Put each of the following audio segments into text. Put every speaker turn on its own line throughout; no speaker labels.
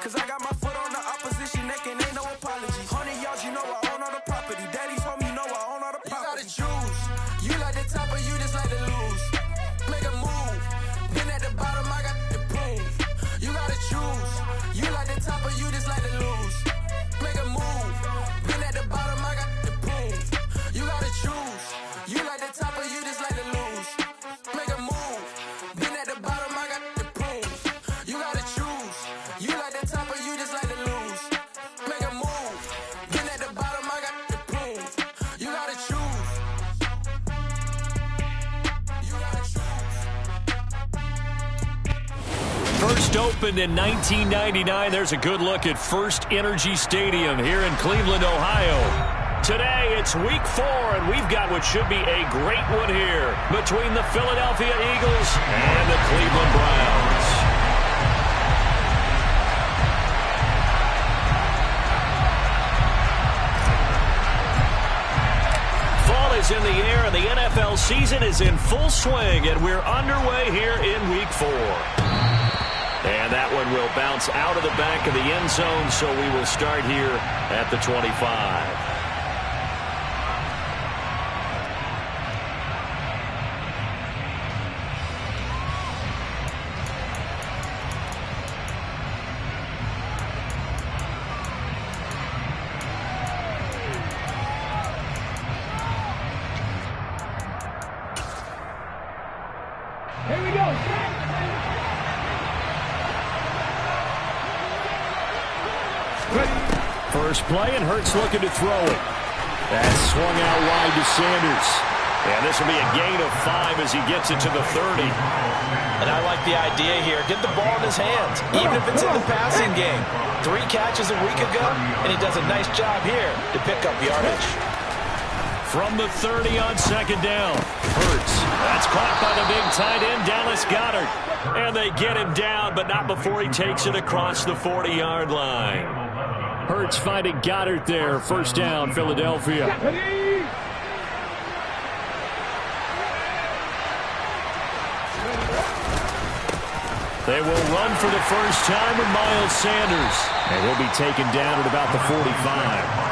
Cause I got my foot on the opposition neck and ain't no apology. 100 yards, you know I own all the property. Daddy's home, you know I own all the property. You gotta choose. You like the top or you just like to lose. Make a move. Been at the bottom, I got to prove. You gotta choose. You like the top or you just like to lose. Make a move. Been at the bottom, I got to prove. You gotta choose. You like the top or you just like to lose. Make a move. Been at the bottom, I got to prove. You gotta choose. You like the top or you just like to lose. Make a move. Been at the bottom, I got to prove. You gotta choose. You gotta choose.
First opened in 1999. There's a good look at First Energy Stadium here in Cleveland, Ohio. Today, it's week 4, and we've got what should be a great one here between the Philadelphia Eagles and the Cleveland Browns. Fall is in the air, and the NFL season is in full swing, and we're underway here in week 4. And that one will bounce out of the back of the end zone, so we will start here at the 25.
Here we go.
First play, and Hurts looking to throw it. That's swung out wide to Sanders. And this will be a gain of 5 as he gets it to the 30.
And I like the idea here. Get the ball in his hands, even if it's in the passing game. 3 catches a week ago, and he does a nice job here to pick up yardage.
From the 30 on second down, Hurts. That's caught by the big tight end, Dallas Goedert. And they get him down, but not before he takes it across the 40-yard line. Hurts finding Goedert there. First down, Philadelphia. They will run for the first time with Miles Sanders. And he'll be taken down at about the 45.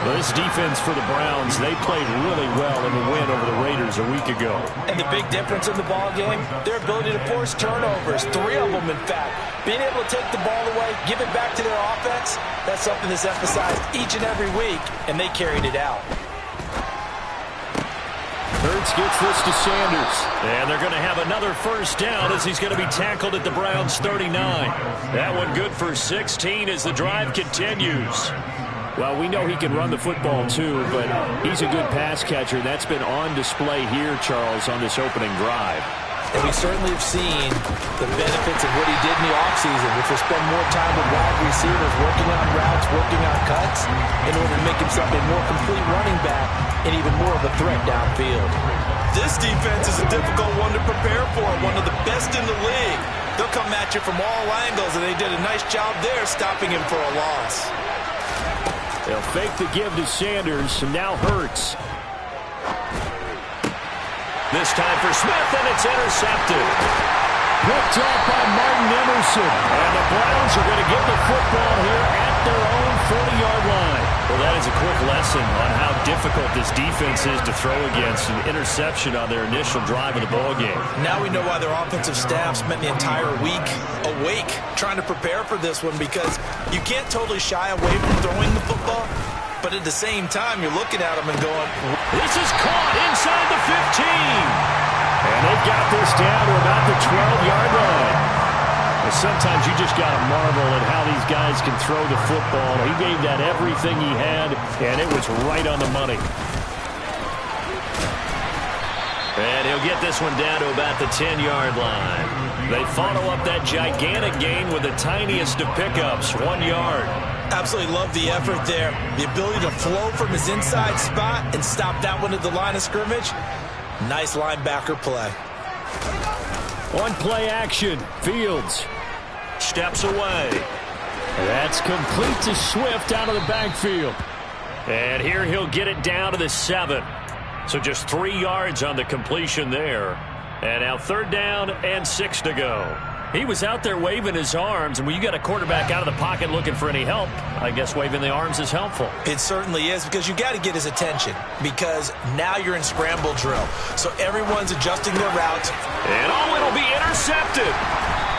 This defense for the Browns, they played really well in the win over the Raiders a week ago.
And the big difference in the ball game, their ability to force turnovers, 3 of them in fact. Being able to take the ball away, give it back to their offense, that's something that's emphasized each and every week, and they carried it out.
Hurts gets this to Sanders. And they're going to have another first down as he's going to be tackled at the Browns' 39. That one good for 16 as the drive continues. Well, we know he can run the football, too, but he's a good pass catcher. That's been on display here, Charles, on this opening drive.
And we certainly have seen the benefits of what he did in the offseason, which was spend more time with wide receivers, working on routes, working on cuts, in order to make himself a more complete running back and even more of a threat downfield.
This defense is a difficult one to prepare for, one of the best in the league. They'll come at you from all angles, and they did a nice job there stopping him for a loss.
They'll fake the give to Sanders, and now Hurts. This time for Smith, and it's intercepted. Picked off by Martin Emerson. And the Browns are going to get the football here at their own 40-yard line. Well, that is a quick lesson on how difficult this defense is to throw against. An interception on their initial drive of the ballgame.
Now we know why their offensive staff spent the entire week awake trying to prepare for this one, because you can't totally shy away from throwing the football, but at the same time, you're looking at them and going,
this is caught inside the 15. And they've got this down to about the 12-yard line. And sometimes you just got to marvel at how these guys can throw the football. He gave that everything he had, and it was right on the money. And he'll get this one down to about the 10-yard line. They follow up that gigantic gain with the tiniest of pickups, 1 yard.
Absolutely love the effort there. The ability to flow from his inside spot and stop that one at the line of scrimmage. Nice linebacker play.
On play action, Fields steps away. That's complete to Swift out of the backfield. And here he'll get it down to the 7. So just 3 yards on the completion there. And now 3rd down and 6 to go. He was out there waving his arms, and when you got a quarterback out of the pocket looking for any help, I guess waving the arms is helpful.
It certainly is, because you got to get his attention, because now you're in scramble drill. So everyone's adjusting their routes.
And it'll be intercepted.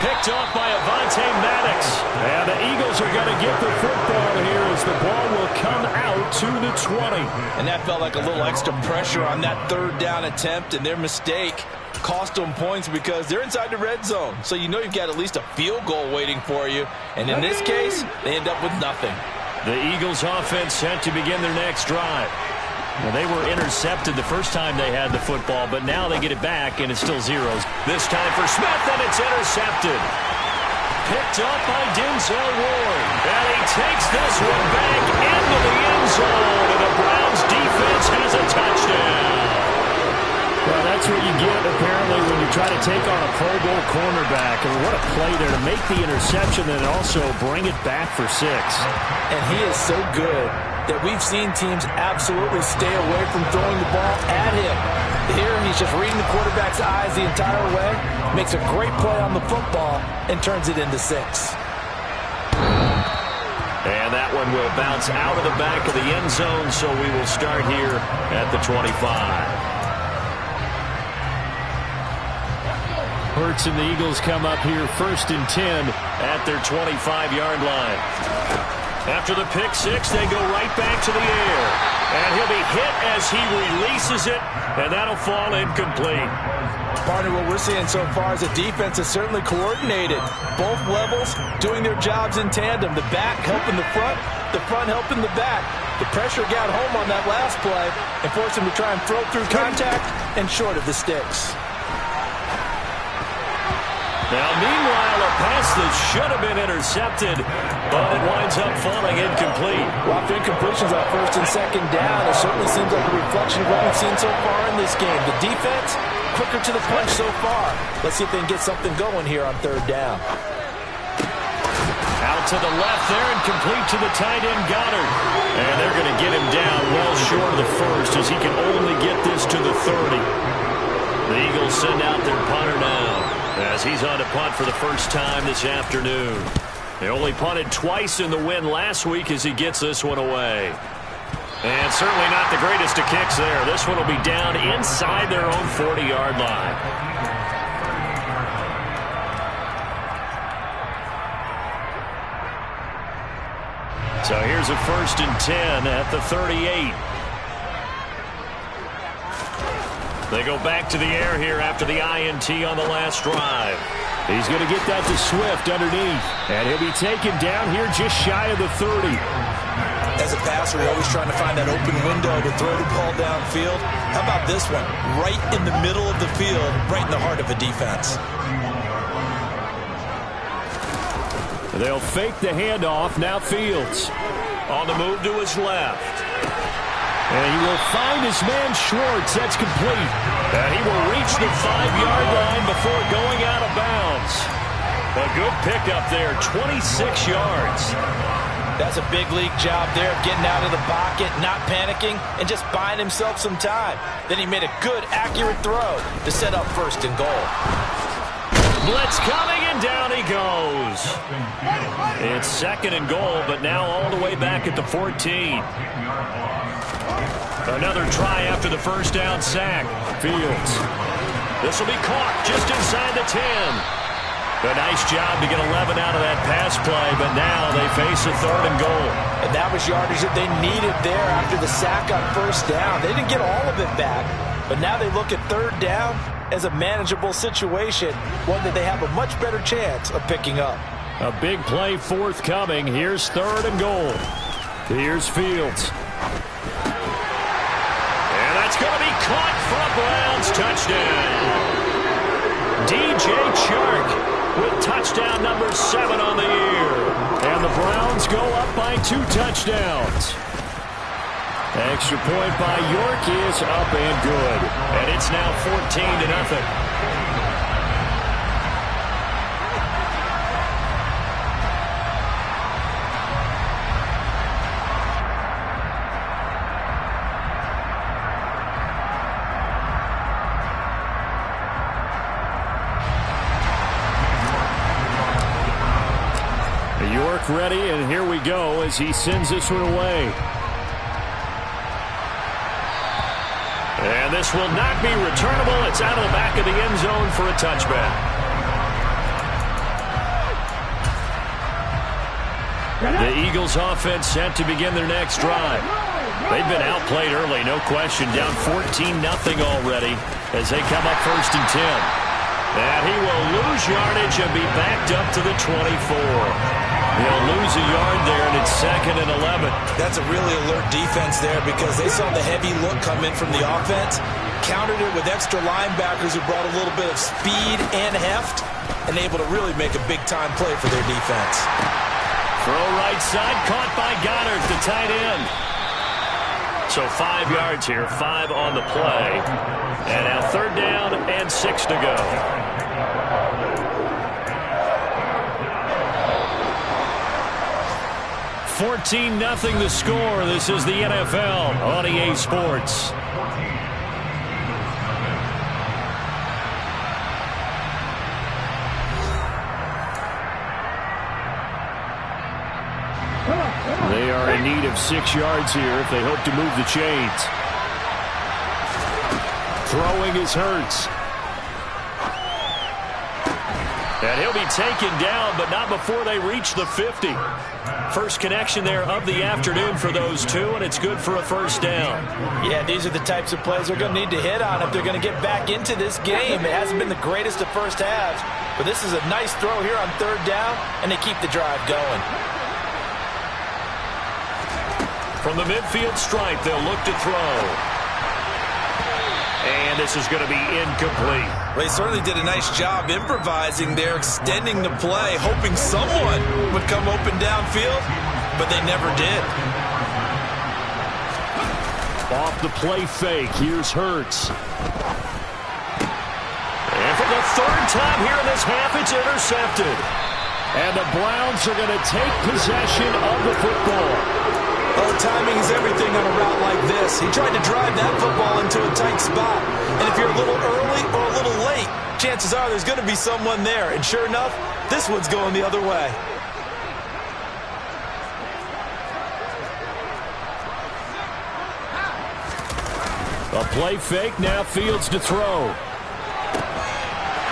Picked off by Avonte Maddox. And the Eagles are going to get the football here as the ball will come out to the 20.
And that felt like a little extra pressure on that third down attempt, and their mistake cost them points because they're inside the red zone. So you know you've got at least a field goal waiting for you. And in this case, they end up with nothing.
The Eagles offense set to begin their next drive. Well, they were intercepted the first time they had the football, but now they get it back, and it's still zeros. This time for Smith, and it's intercepted. Picked up by Denzel Ward. And he takes this one back into the end zone, and the Browns defense has a touchdown. Well, that's what you get, apparently, when you try to take on a Pro Bowl cornerback. And what a play there to make the interception and also bring it back for 6.
And he is so good that we've seen teams absolutely stay away from throwing the ball at him. Here, he's just reading the quarterback's eyes the entire way, makes a great play on the football, and turns it into 6.
And that one will bounce out of the back of the end zone, so we will start here at the 25. Hurts and the Eagles come up here 1st and 10 at their 25-yard line. After the pick 6, they go right back to the air. And he'll be hit as he releases it, and that'll fall incomplete.
Partner, what we're seeing so far is the defense is certainly coordinated. Both levels doing their jobs in tandem. The back helping the front helping the back. The pressure got home on that last play and forced him to try and throw through contact and short of the sticks.
Now, meanwhile, a pass that should have been intercepted, but it winds up falling incomplete.
Well, after incompletions on 1st and 2nd down, it certainly seems like a reflection of what we've seen so far in this game. The defense, quicker to the punch so far. Let's see if they can get something going here on 3rd down.
Out to the left there and complete to the tight end, Goddard. And they're going to get him down well short of the 1st as he can only get this to the 30. The Eagles send out their punter now, as he's on to punt for the first time this afternoon. They only punted twice in the win last week as he gets this one away. And certainly not the greatest of kicks there. This one will be down inside their own 40-yard line. So here's a 1st and 10 at the 38. They go back to the air here after the INT on the last drive. He's going to get that to Swift underneath. And he'll be taken down here just shy of the 30.
As a passer, you're always trying to find that open window to throw the ball downfield. How about this one? Right in the middle of the field, right in the heart of a defense.
They'll fake the handoff. Now Fields on the move to his left. And he will find his man Schwartz. That's complete. And he will reach the 5-yard line before going out of bounds. A good pickup there, 26 yards.
That's a big league job there, getting out of the pocket, not panicking, and just buying himself some time. Then he made a good, accurate throw to set up 1st and goal.
Blitz coming, and down he goes. It's 2nd and goal, but now all the way back at the 14. Another try after the 1st down sack. Fields. This will be caught just inside the 10. A nice job to get 11 out of that pass play, but now they face a 3rd and goal.
And that was yardage that they needed there after the sack on 1st down. They didn't get all of it back, but now they look at 3rd down as a manageable situation, one that they have a much better chance of picking up.
A big play forthcoming. Here's 3rd and goal. Here's Fields. And that's going to be caught for a Browns touchdown. DJ Chark with touchdown number 7 on the year. And the Browns go up by 2 touchdowns. Extra point by York is up and good. And it's now 14-0. York ready, and here we go as he sends this one away. And this will not be returnable. It's out of the back of the end zone for a touchback. The Eagles offense set to begin their next drive. They've been outplayed early, no question. Down 14-0 already as they come up 1st and 10. And he will lose yardage and be backed up to the 24. He'll lose a yard there, and it's 2nd and 11.
That's a really alert defense there because they saw the heavy look come in from the offense, countered it with extra linebackers who brought a little bit of speed and heft, and able to really make a big-time play for their defense.
Throw right side, caught by Goddard, the tight end. So 5 yards here, 5 on the play. And now 3rd down and 6 to go. $14-0 the score. This is the NFL on EA Sports. They are in need of 6 yards here if they hope to move the chains. Throwing is Hurts. And he'll be taken down, but not before they reach the 50. First connection there of the afternoon for those two, and it's good for a 1st down.
Yeah, these are the types of plays they're going to need to hit on if they're going to get back into this game. It hasn't been the greatest of first halves, but this is a nice throw here on 3rd down, and they keep the drive going.
From the midfield stripe, they'll look to throw. And this is going to be incomplete.
Well, they certainly did a nice job improvising there, extending the play, hoping someone would come open downfield, but they never did.
Off the play fake, here's Hurts. And for the 3rd time here in this half, it's intercepted. And the Browns are going to take possession of the football.
Well, timing is everything on a route like this. He tried to drive that football into a tight spot. And if you're a little early or a little late, chances are there's going to be someone there. And sure enough, this one's going the other way.
A play fake, now Fields to throw.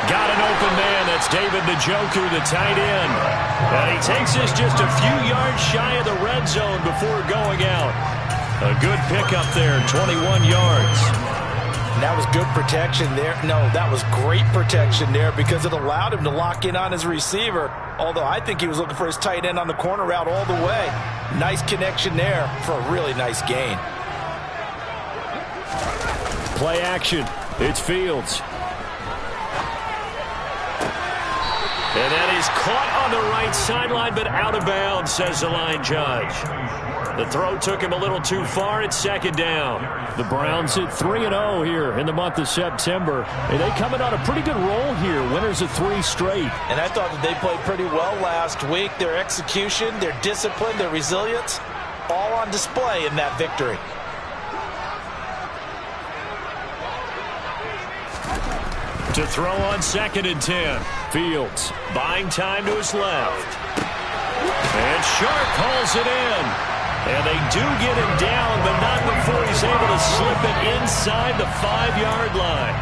Got an open man. That's David Njoku, the tight end. And he takes this just a few yards shy of the red zone before going out. A good pickup there, 21 yards.
That was good protection there. No, that was great protection there because it allowed him to lock in on his receiver. Although I think he was looking for his tight end on the corner route all the way. Nice connection there for a really nice gain.
Play action. It's Fields. And that is caught on the right sideline, but out of bounds, says the line judge. The throw took him a little too far. It's 2nd down. The Browns hit 3-0 here in the month of September. And they coming on a pretty good roll here. Winners of 3 straight.
And I thought that they played pretty well last week. Their execution, their discipline, their resilience, all on display in that victory.
To throw on 2nd and 10. Fields buying time to his left. And Sharp hauls it in. And they do get him down, but not before he's able to slip it inside the 5-yard line.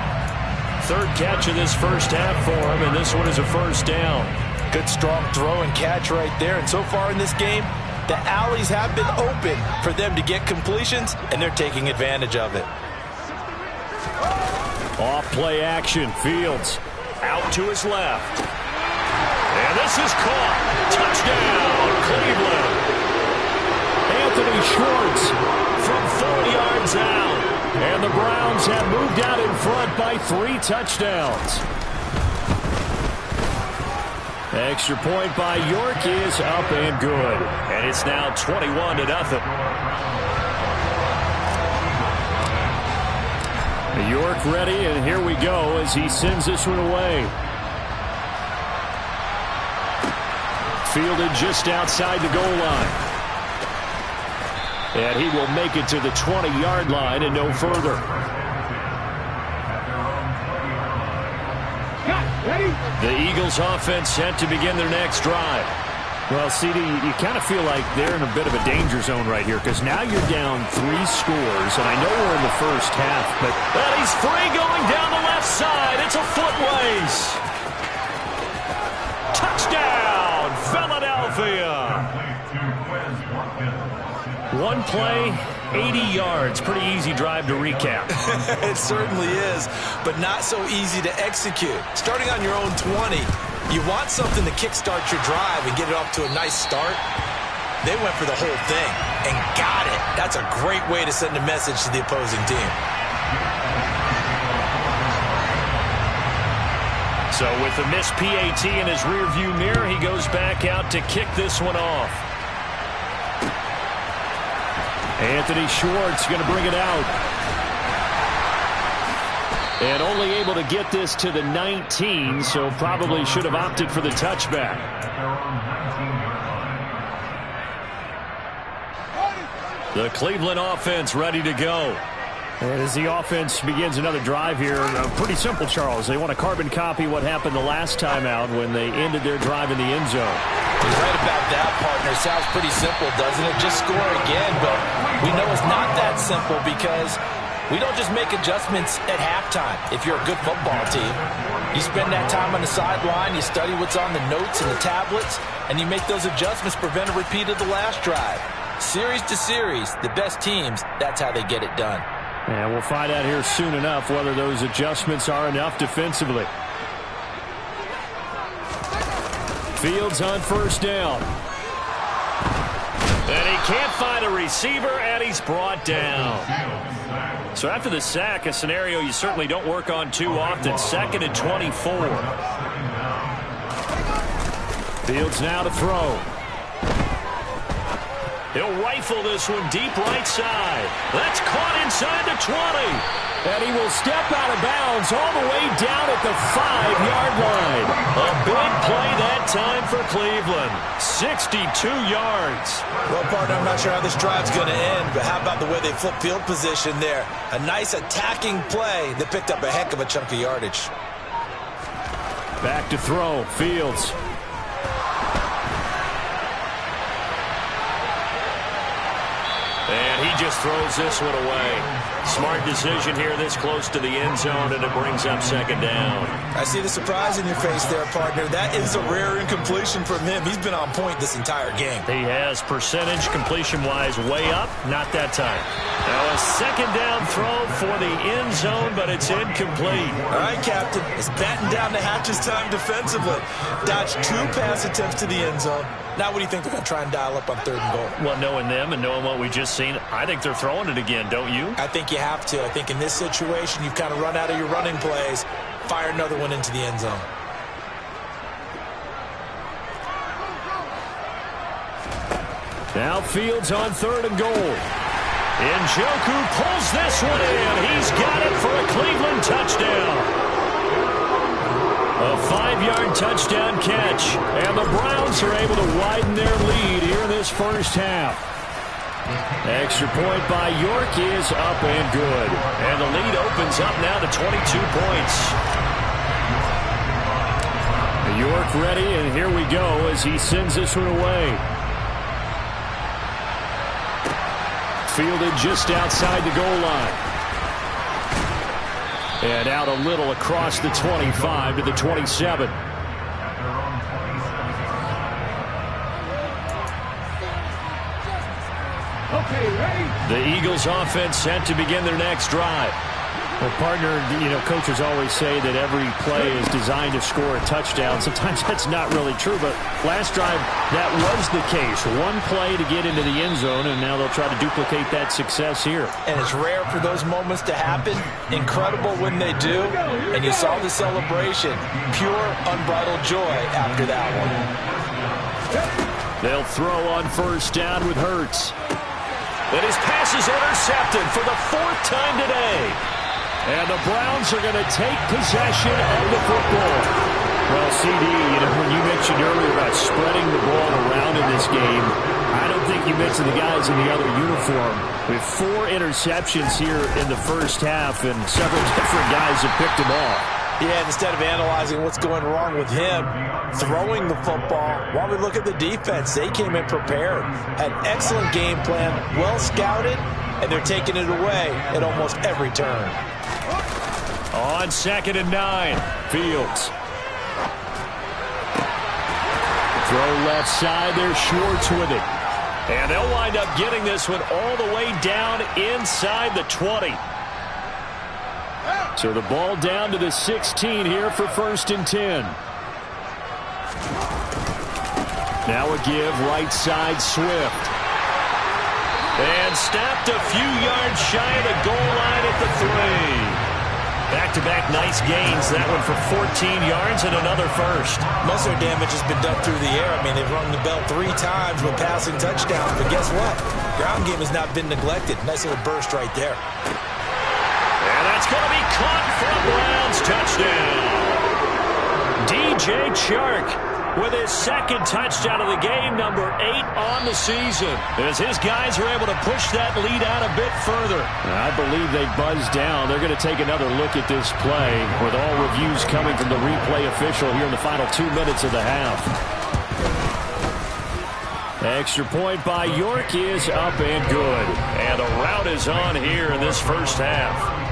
3rd catch of this first half for him, and this one is a 1st down.
Good strong throw and catch right there. And so far in this game, the alleys have been open for them to get completions, and they're taking advantage of it.
Off play action. Fields out to his left. And this is caught. Touchdown, Cleveland. Anthony Schwartz from 4 yards out. And the Browns have moved out in front by 3 touchdowns. Extra point by York is up and good. And it's now 21-0. York ready, and here we go as he sends this one away. Fielded just outside the goal line. And he will make it to the 20-yard line and no further. The Eagles offense set to begin their next drive. Well, CD, you kind of feel like they're in a bit of a danger zone right here because now you're down 3 scores, and I know we're in the first half, but he's free going down the left side. It's a foot race. Touchdown, Philadelphia. One play, 80 yards. Pretty easy drive to recap.
It certainly is, but not so easy to execute. Starting on your own 20, you want something to kickstart your drive and get it off to a nice start. They went for the whole thing and got it. That's a great way to send a message to the opposing team.
So with the missed PAT in his rearview mirror, he goes back out to kick this one off. Anthony Schwartz going to bring it out. And only able to get this to the 19, so probably should have opted for the touchback. The Cleveland offense ready to go. And as the offense begins another drive here, pretty simple, Charles. They want to carbon copy what happened the last time out when they ended their drive in the end zone.
He's right about that, partner. Sounds pretty simple, doesn't it? Just score again, but we know it's not that simple because we don't just make adjustments at halftime. If you're a good football team, you spend that time on the sideline, you study what's on the notes and the tablets, and you make those adjustments, prevent a repeat of the last drive. Series to series, the best teams, that's how they get it done.
And we'll find out here soon enough whether those adjustments are enough defensively. Fields on first down. And he can't find a receiver, and he's brought down. So after the sack, a scenario you certainly don't work on too often. 2nd and 24. Fields now to throw. He'll rifle this one deep right side. That's caught inside the 20. And he will step out of bounds all the way down at the 5-yard line. A big play that time for Cleveland. 62 yards.
Well, partner, I'm not sure how this drive's going to end, but how about the way they flip field position there? A nice attacking play that picked up a heck of a chunk of yardage.
Back to throw. Fields. And he just throws this one away. Smart decision here this close to the end zone, and it brings up 2nd down.
I see the surprise in your face there, partner. That is a rare incompletion from him. He's been on point this entire game.
He has percentage completion-wise way up. Not that time. Now a 2nd down throw for the end zone, but it's incomplete.
All right, Captain. It's batten down the hatches time defensively. Dodged 2 pass attempts to the end zone. Now what do you think they're going to try and dial up on 3rd and goal?
Well, knowing them and knowing what we just seen, I think they're throwing it again, don't you?
I think you have to. I think in this situation, you've kind of run out of your running plays. Fire another one into the end zone.
Now Fields on 3rd and goal. Njoku pulls this one in. He's got it for a Cleveland touchdown. A 5-yard touchdown catch. And the Browns are able to widen their lead here in this first half. Extra point by York is up and good. And the lead opens up now to 22 points. York ready, and here we go as he sends this one away. Fielded just outside the goal line. And out a little across the 25 to the 27.
Okay, ready?
The Eagles offense set to begin their next drive. Well, partner, you know, coaches always say that every play is designed to score a touchdown. Sometimes that's not really true, but last drive, that was the case. One play to get into the end zone, and now they'll try to duplicate that success here.
And it's rare for those moments to happen. Incredible when they do. And you saw the celebration. Pure, unbridled joy after that one.
They'll throw on first down with Hurts. And his pass is intercepted for the 4th time today. And the Browns are going to take possession of the football. Well, CD, you know, when you mentioned earlier about spreading the ball around in this game, I don't think you mentioned the guys in the other uniform. With 4 interceptions here in the first half, and several different guys have picked them off.
Yeah, instead of analyzing what's going wrong with him, throwing the football, while we look at the defense, they came in prepared, had excellent game plan, well scouted, and they're taking it away at almost every turn.
On 2nd and 9, Fields. Throw left side, there's Schwartz with it. And they'll wind up getting this one all the way down inside the 20. So the ball down to the 16 here for 1st and 10. Now a give, right side, Swift. And stopped a few yards shy of the goal line at the 3. Back-to-back nice gains. That one for 14 yards and another first.
Most of their damage has been done through the air. I mean, they've rung the bell 3 times with passing touchdowns. But guess what? Ground game has not been neglected. Nice little burst right there.
And that's going to be caught for a Browns touchdown. DJ Chark with his 2nd touchdown of the game, number 8 on the season, as his guys are able to push that lead out a bit further. I believe they buzzed down. They're going to take another look at this play, with all reviews coming from the replay official here in the final 2 minutes of the half. Extra point by York is up and good. And a rout is on here in this first half.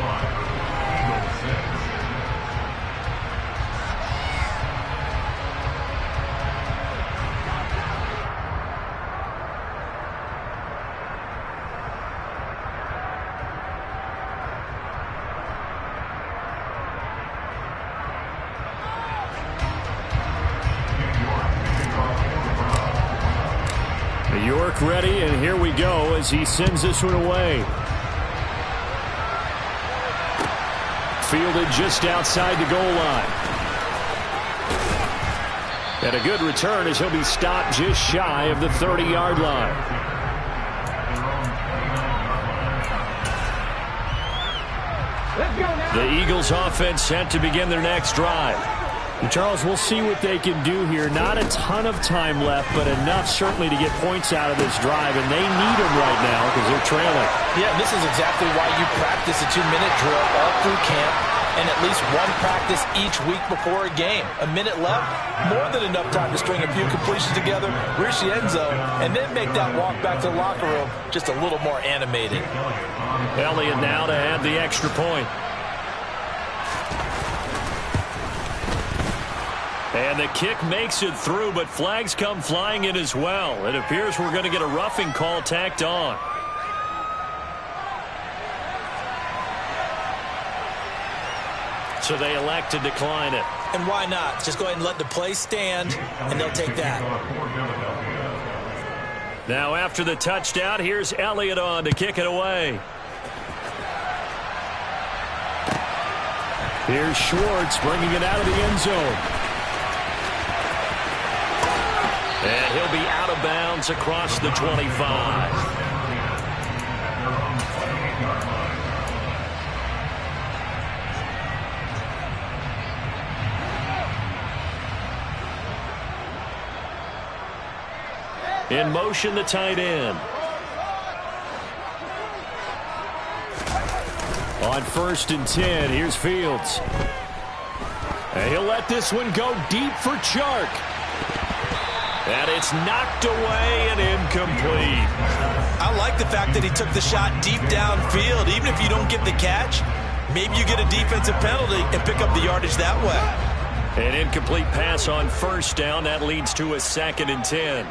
York ready, and here we go as he sends this one away. Fielded just outside the goal line. And a good return as he'll be stopped just shy of the 30-yard line. The Eagles offense set to begin their next drive. And Charles, we'll see what they can do here. Not a ton of time left, but enough certainly to get points out of this drive, and they need them right now because they're trailing.
Yeah, this is exactly why you practice a 2-minute drill all through camp and at least one practice each week before a game. A minute left, more than enough time to string a few completions together, reach the end zone, and then make that walk back to the locker room just a little more animated.
Elliott now to add the extra point. And the kick makes it through, but flags come flying in as well. It appears we're going to get a roughing call tacked on. So they elect to decline it.
And why not? Just go ahead and let the play stand, and they'll take that.
Now after the touchdown, here's Elliott on to kick it away. Here's Schwartz bringing it out of the end zone. And he'll be out of bounds across the 25. In motion, the tight end. On 1st and 10, here's Fields. And he'll let this one go deep for Chark. And it's knocked away and incomplete.
I like the fact that he took the shot deep downfield. Even if you don't get the catch, maybe you get a defensive penalty and pick up the yardage that way.
An incomplete pass on 1st down. That leads to a 2nd and 10.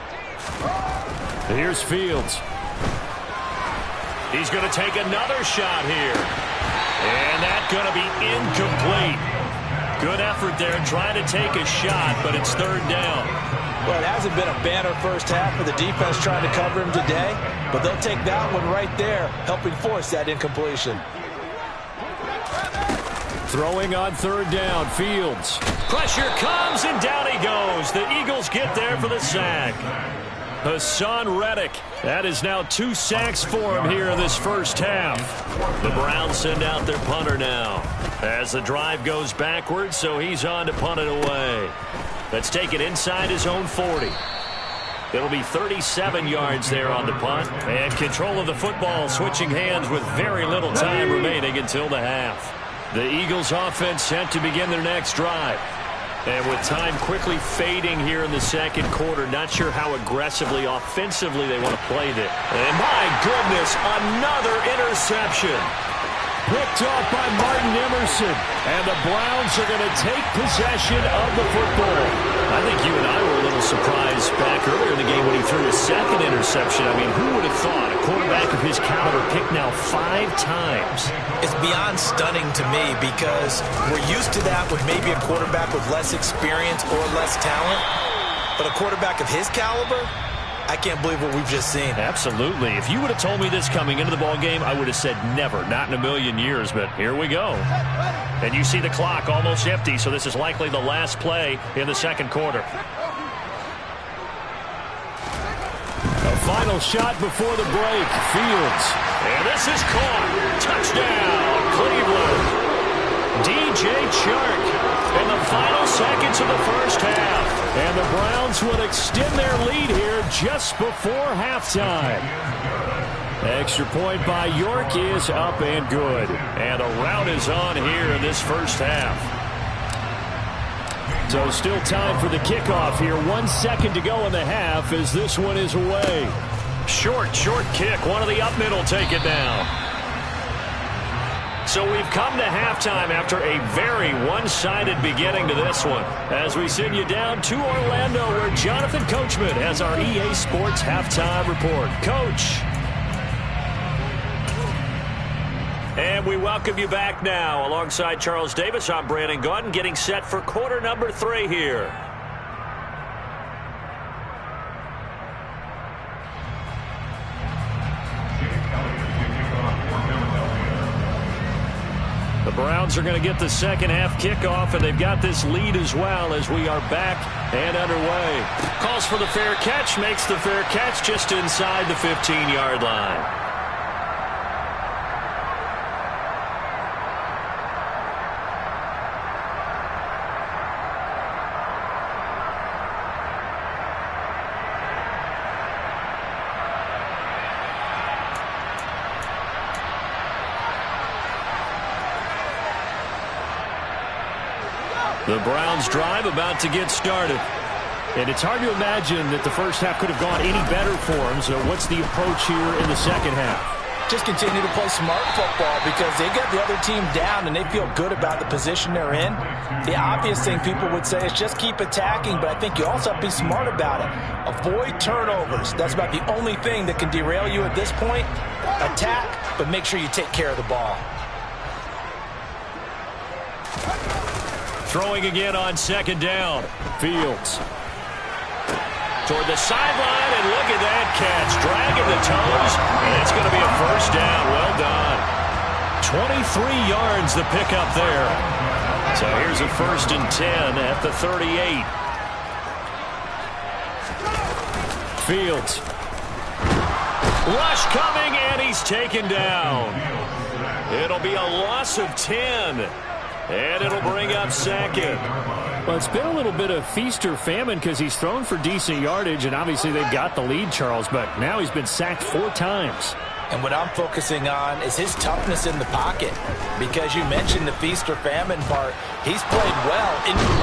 Here's Fields. He's going to take another shot here. And that's going to be incomplete. Good effort there trying to take a shot, but it's 3rd down.
Well, it hasn't been a banner first half for the defense trying to cover him today, but they'll take that one right there, helping force that incompletion.
Throwing on 3rd down, Fields. Pressure comes, and down he goes. The Eagles get there for the sack. Hassan Reddick. That is now 2 sacks for him here in this first half. The Browns send out their punter now as the drive goes backwards, so he's on to punt it away. Let's take it inside his own 40. It'll be 37 yards there on the punt. And control of the football switching hands with very little time remaining until the half. The Eagles offense set to begin their next drive. And with time quickly fading here in the second quarter, not sure how aggressively, offensively they want to play this. And my goodness, another interception. Picked off by Martin Emerson. And the Browns are going to take possession of the football. I think you and I were a little surprised back earlier in the game when he threw his second interception. I mean, who would have thought a quarterback of his caliber picked now 5 times?
It's beyond stunning to me because we're used to that with maybe a quarterback with less experience or less talent. But a quarterback of his caliber, I can't believe what we've just seen.
Absolutely. If you would have told me this coming into the ball game, I would have said never, not in a million years, but here we go. And you see the clock almost empty, so this is likely the last play in the second quarter. A final shot before the break. Fields. And this is caught. Touchdown, Cleveland. DJ Chark in the final seconds of the first half. And the Browns will extend their lead here just before halftime. Extra point by York is up and good. And a rout is on here in this first half. So still time for the kickoff here. 1 second to go in the half as this one is away. Short kick. One of the up middle take it down. So we've come to halftime after a very one-sided beginning to this one. As we send you down to Orlando where Jonathan Coachman has our EA Sports halftime report. Coach. And we welcome you back now. Alongside Charles Davis, I'm Brandon Gaudin getting set for quarter number 3 here. The Browns are going to get the second half kickoff, and they've got this lead as well as we are back and underway. Calls for the fair catch, makes the fair catch just inside the 15-yard line. The Browns drive about to get started. And it's hard to imagine that the first half could have gone any better for them. So what's the approach here in the second half?
Just continue to play smart football because they get the other team down and they feel good about the position they're in. The obvious thing people would say is just keep attacking, but I think you also have to be smart about it. Avoid turnovers. That's about the only thing that can derail you at this point. Attack, but make sure you take care of the ball.
Throwing again on second down. Fields. Toward the sideline, and look at that catch. Dragging the toes, and it's going to be a first down. Well done. 23 yards the pickup there. So here's a 1st and 10 at the 38. Fields. Rush coming, and he's taken down. It'll be a loss of 10. And it'll bring up second. Well, it's been a little bit of feast or famine because he's thrown for decent yardage, and obviously they've got the lead, Charles, but now he's been sacked 4 times.
And what I'm focusing on is his toughness in the pocket. Because you mentioned the feast or famine part. He's played well.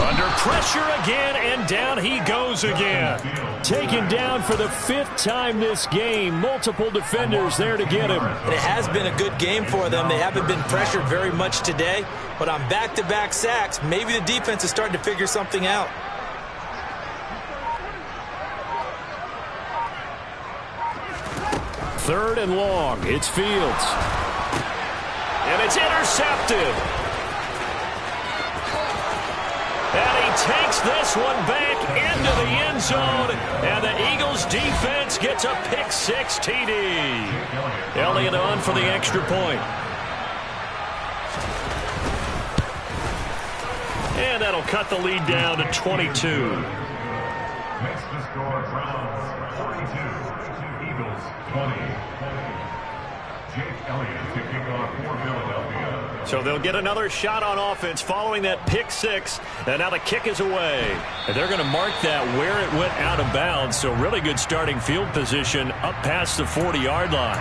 Under pressure again, and down he goes again. Taken down for the 5th time this game. Multiple defenders there to get him.
It has been a good game for them. They haven't been pressured very much today. But on back-to-back sacks, maybe the defense is starting to figure something out.
Third and long. It's Fields. And it's intercepted. And he takes this one back into the end zone. And the Eagles defense gets a pick-6 TD. Elliott on for the extra point. And that'll cut the lead down to 22.
Makes the score Browns 42, Eagles 20. Jake Elliott to kick off for Philadelphia.
So they'll get another shot on offense following that pick-6. And now the kick is away. And they're going to mark that where it went out of bounds. So really good starting field position up past the 40-yard line.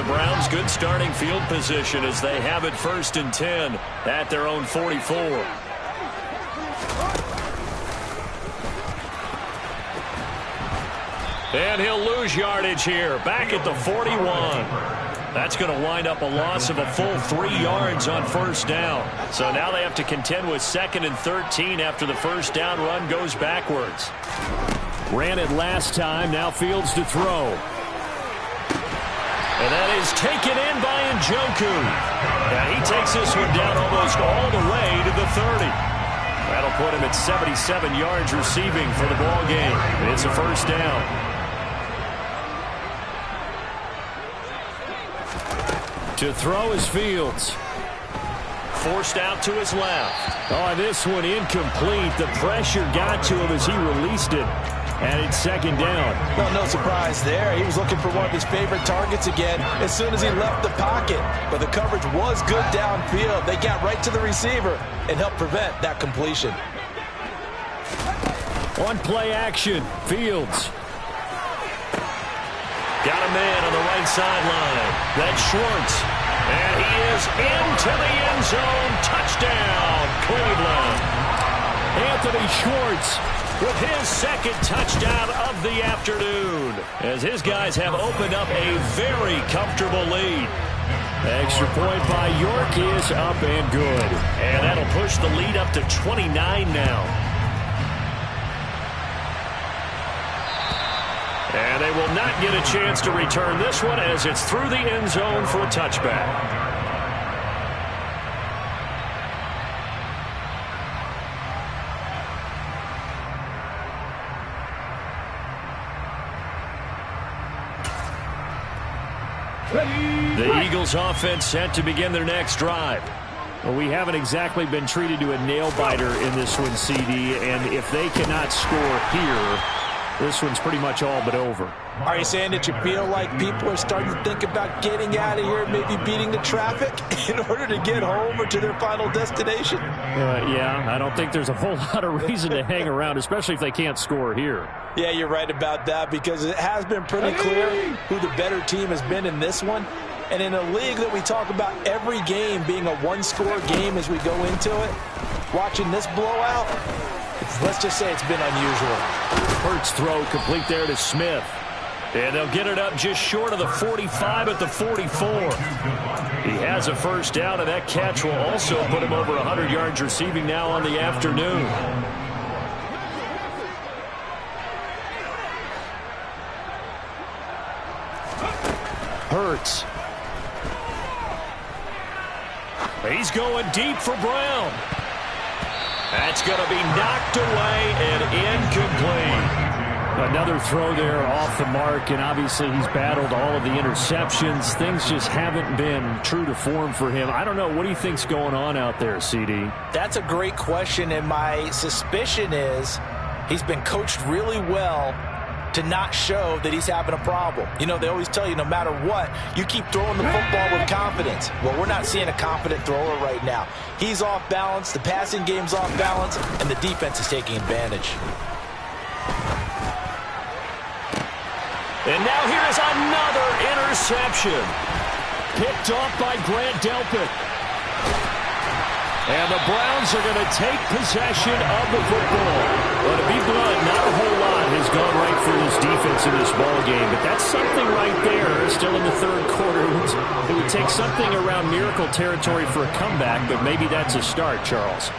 Browns good starting field position as they have it 1st and 10 at their own 44. And he'll lose yardage here, back at the 41. That's going to wind up a loss of a full 3 yards on 1st down. So now they have to contend with 2nd and 13 after the 1st down run goes backwards. Ran it last time, now Fields to throw. And that is taken in by Njoku. And he takes this one down almost all the way to the 30. That'll put him at 77 yards receiving for the ball game. It's a 1st down. To throw is Fields. Forced out to his left. Oh, this one incomplete. The pressure got to him as he released it. And it's 2nd down.
Well, no surprise there. He was looking for one of his favorite targets again as soon as he left the pocket. But the coverage was good downfield. They got right to the receiver and helped prevent that completion.
On play action, Fields. Got a man on the right sideline. That's Schwartz. And he is into the end zone. Touchdown, Cleveland. Anthony Schwartz with his 2nd touchdown of the afternoon, as his guys have opened up a very comfortable lead. Extra point by York is up and good. And that'll push the lead up to 29 now. And they will not get a chance to return this one as it's through the end zone for a touchback. The Eagles offense set to begin their next drive. Well, we haven't exactly been treated to a nail-biter in this one, CD, and if they cannot score here, this one's pretty much all but over.
Are you saying that you feel like people are starting to think about getting out of here, maybe beating the traffic in order to get home or to their final destination?
Yeah, I don't think there's a whole lot of reason to hang around, especially if they can't score here.
Yeah, you're right about that, because it has been pretty clear who the better team has been in this one. And in a league that we talk about every game being a one-score game as we go into it, watching this blowout, let's just say it's been unusual.
Hurts throw complete there to Smith. And they'll get it up just short of the 45 at the 44. He has a 1st down, and that catch will also put him over 100 yards receiving now on the afternoon. Hurts. He's going deep for Brown. That's going to be knocked away and incomplete. Another throw there off the mark, and obviously he's battled all of the interceptions. Things just haven't been true to form for him. I don't know. What do you think's going on out there, CD?
That's a great question, and my suspicion is he's been coached really well to not show that he's having a problem. You know, they always tell you no matter what, you keep throwing the football with confidence. Well, we're not seeing a confident thrower right now. He's off balance, the passing game's off balance, and the defense is taking advantage.
And now here is another interception. Picked off by Grant Delpit. And the Browns are going to take possession of the football. Well, to be blunt, not a whole lot has gone right for this defense in this ball game, but that's something right there. Still in the 3rd quarter. It would take something around miracle territory for a comeback, but maybe that's a start, Charles.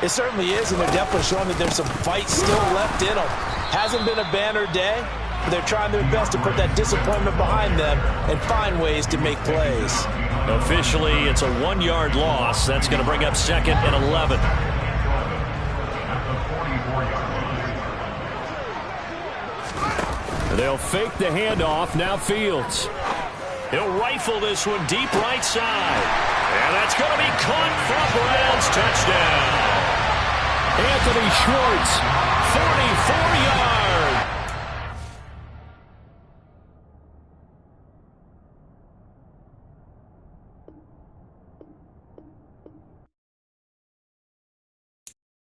It certainly is, and they're definitely showing that there's some fight still left in them. Hasn't been a banner day, but they're trying their best to put that disappointment behind them and find ways to make plays.
Officially, it's a 1-yard loss. That's going to bring up 2nd and 11. They'll fake the handoff. Now Fields. He'll rifle this one deep right side. And that's going to be caught for a Browns touchdown. Anthony Schwartz, 44 yards.